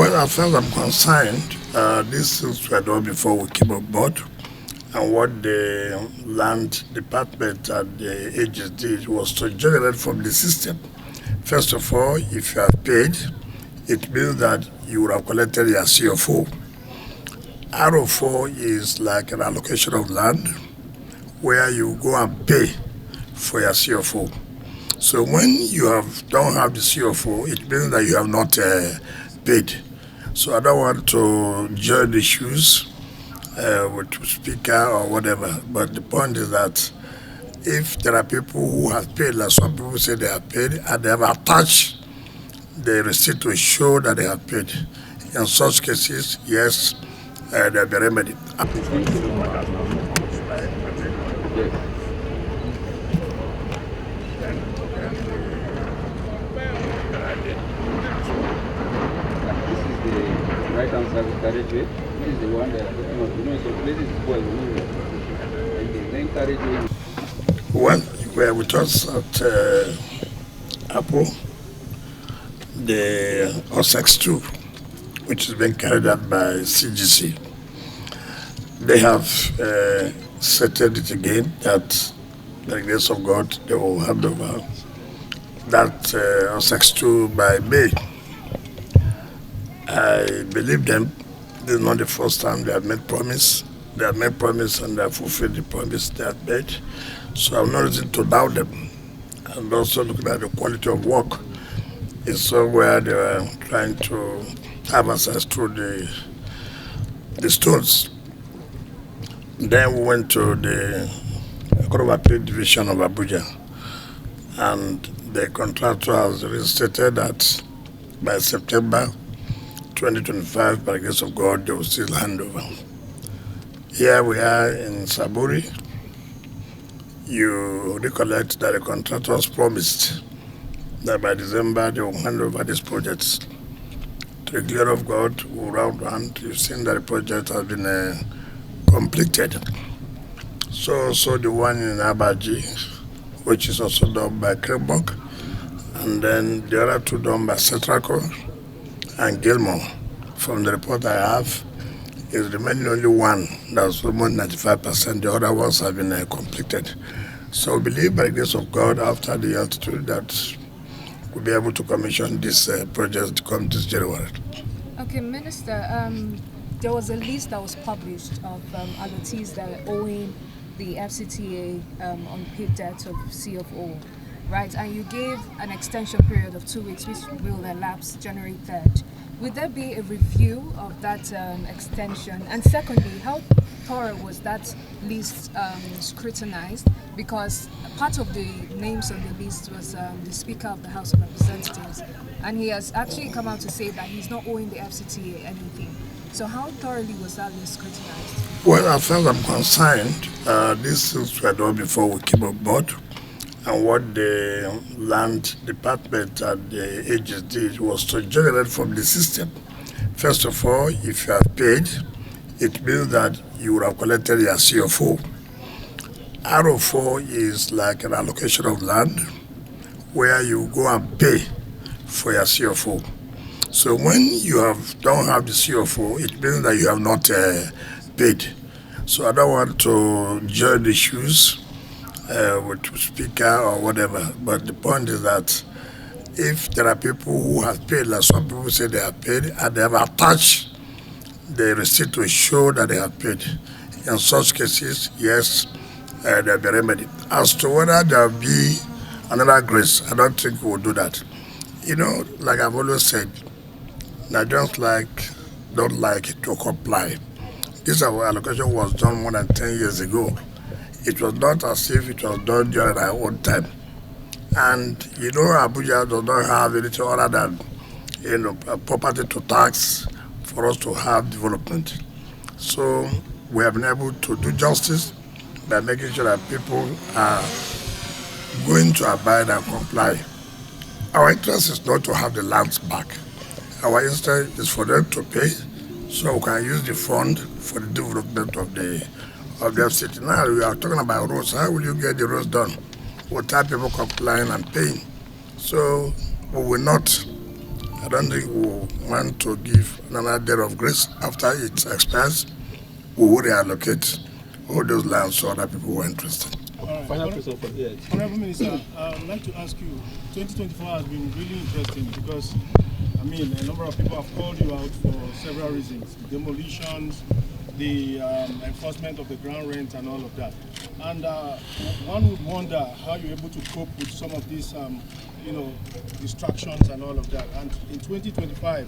Well, as far as I'm concerned, these things were done before we came on board. And what the land department and the agents did was to generate from the system. First of all, if you have paid, it means that you would have collected your CFO. RO4 is like an allocation of land where you go and pay for your CFO. So when don't have the CFO, it means that you have not paid. So I don't want to join the shoes with speaker or whatever. But the point is that if there are people who have paid, like some people say they have paid, and they have attached the receipt to show that they have paid, in such cases, yes, there'll be remedy. Right-hand side of carriageway. This is the one that some places spoil and the main carriageway. Well, we're with us at Apple, the OSEX 2, which is being carried out by CGC. They have settled it again that, by the grace of God, they will hand over that OSEX 2 by May. I believe them. This is not the first time they have made promise. They have made promise and they have fulfilled the promise they have made. So I'm not reason to doubt them. And also looking at the quality of work. It's somewhere they were trying to have access to the stones. Then we went to the Court of Appeal Division of Abuja, and the contractor has restated that by September 2025, by the grace of God, they will still hand over. Here we are in Saburi. You recollect that the contractors promised that by December they will hand over these projects. To the glory of God, we'll round round. You've seen that the project has been completed. So the one in Abaji, which is also done by Krembok, and then the other two done by Setraco and Gilmore. From the report I have, is remaining only one that's almost 95%. The other ones have been completed. So we believe by the grace of God, after the altitude, that we'll be able to commission this project to come this January. Okay, Minister, there was a list that was published of allottees that are owing the FCTA unpaid debt of CFO, right? And you gave an extension period of 2 weeks, which will elapse January 3rd. Would there be a review of that extension? And secondly, how thorough was that list scrutinized? Because part of the names on the list was the Speaker of the House of Representatives, and he has actually come out to say that he's not owing the FCTA anything. So how thoroughly was that list scrutinized? Well, as far as I'm concerned, these things were done before we came on board. And what the land department and the agents did was to generate from the system. First of all, if you have paid, it means that you would have collected your CFO. RO4 is like an allocation of land where you go and pay for your CFO. So when don't have the CFO, it means that you have not paid. So I don't want to join the shoes with speaker or whatever. But the point is that if there are people who have paid, like some people say they have paid, and they have attached the receipt to show that they have paid, in such cases, yes, there'll be remedy. As to whether there'll be another grace, I don't think we'll do that. You know, like I've always said, Nigerians don't like to comply. This allocation was done more than 10 years ago. It was not as if it was done during our own time. And you know, Abuja does not have anything other than property to tax for us to have development. So we have been able to do justice by making sure that people are going to abide and comply. Our interest is not to have the lands back. Our interest is for them to pay so we can use the fund for the development of their city. Now we are talking about roads. How will you get the roads done without people complying and paying? So we will not I don't think we want to give another day of grace after it expires. We will reallocate all those lands to other people who are interested. Final question for here. Honorable Minister, I'd like to ask you, 2024 has been really interesting because, I mean, a number of people have called you out for several reasons. The demolitions, the enforcement of the ground rent and all of that. And one would wonder how you're able to cope with some of these, distractions and all of that. And in 2025,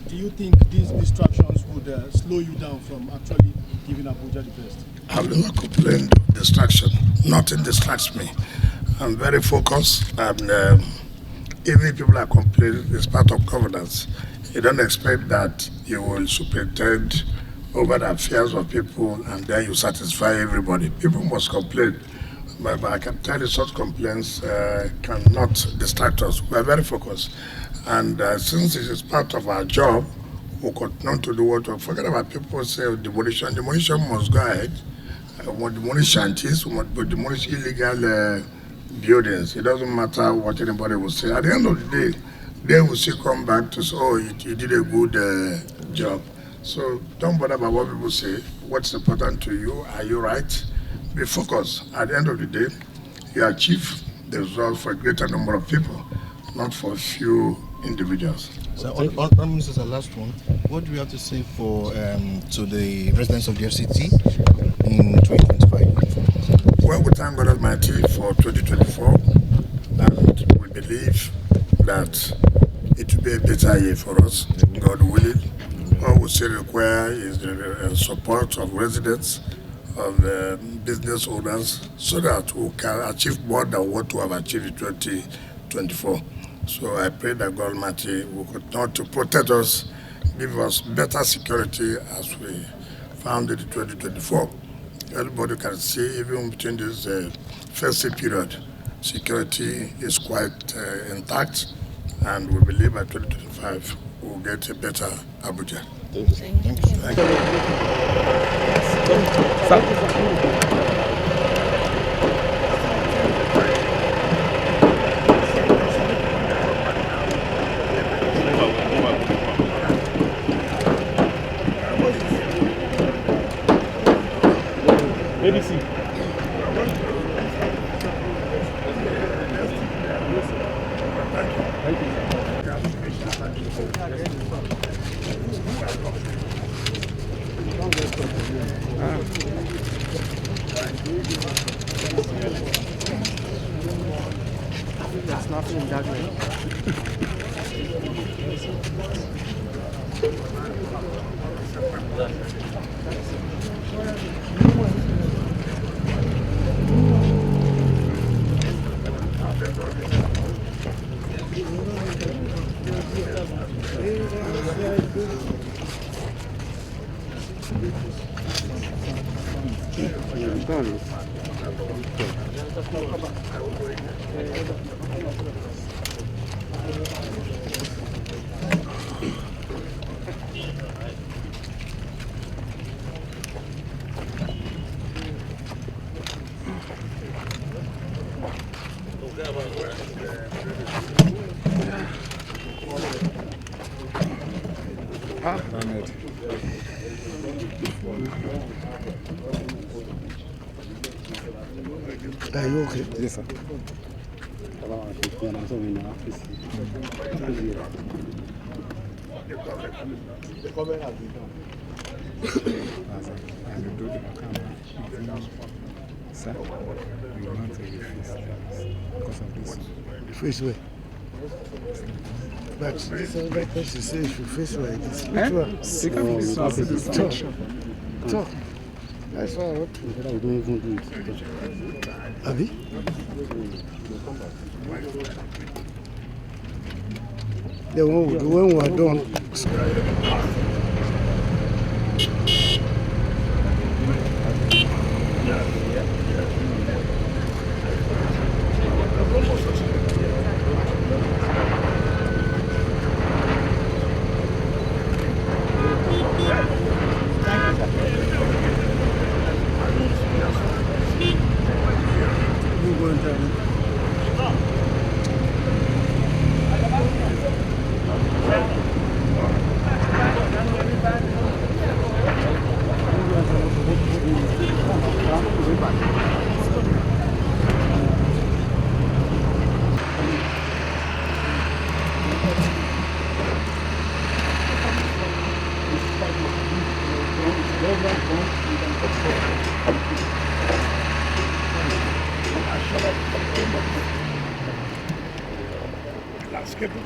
do you think these distractions would slow you down from actually giving Abuja the best? I will not complain of distraction. Nothing distracts me. I'm very focused, and even if people are complaining, it's part of governance. You don't expect that you will superintend over the affairs of people and then you satisfy everybody. People must complain. But I can tell you such complaints cannot distract us. We are very focused. And since it is part of our job, we continue to do what we forget about people say demolition. Demolition must go ahead. We must demolish shanties, we must demolish illegal buildings. It doesn't matter what anybody will say. At the end of the day, they will still come back to say, oh, you did a good job. So don't bother about what people say. What's important to you? Are you right? Be focused. At the end of the day, you achieve the result for a greater number of people, not for a few individuals. So, on this is the last one. What do we have to say for to the residents of the FCT in 2025? Well, we thank God Almighty for 2024, and we believe that it will be a better year for us, God willing. All we still require is the support of residents, of business owners, so that we can achieve more than what we have achieved in 2024. So I pray that God Almighty will continue to protect us, give us better security as we found it in 2024. Everybody can see, even between this festive period, security is quite intact, and we believe by 2025 we'll get a better Abuja. Thank you. Thank you. ABC. There's nothing in that way. Are you okay? Yes, sir. The comment has been done. And do the camera. Sir, we want to refuse because of this. Face away. But this is right person says if you face away. Which one? Talk. That's why I want to. We don't even do it. Abi? The one we are done. government funds, you can take Landscaping.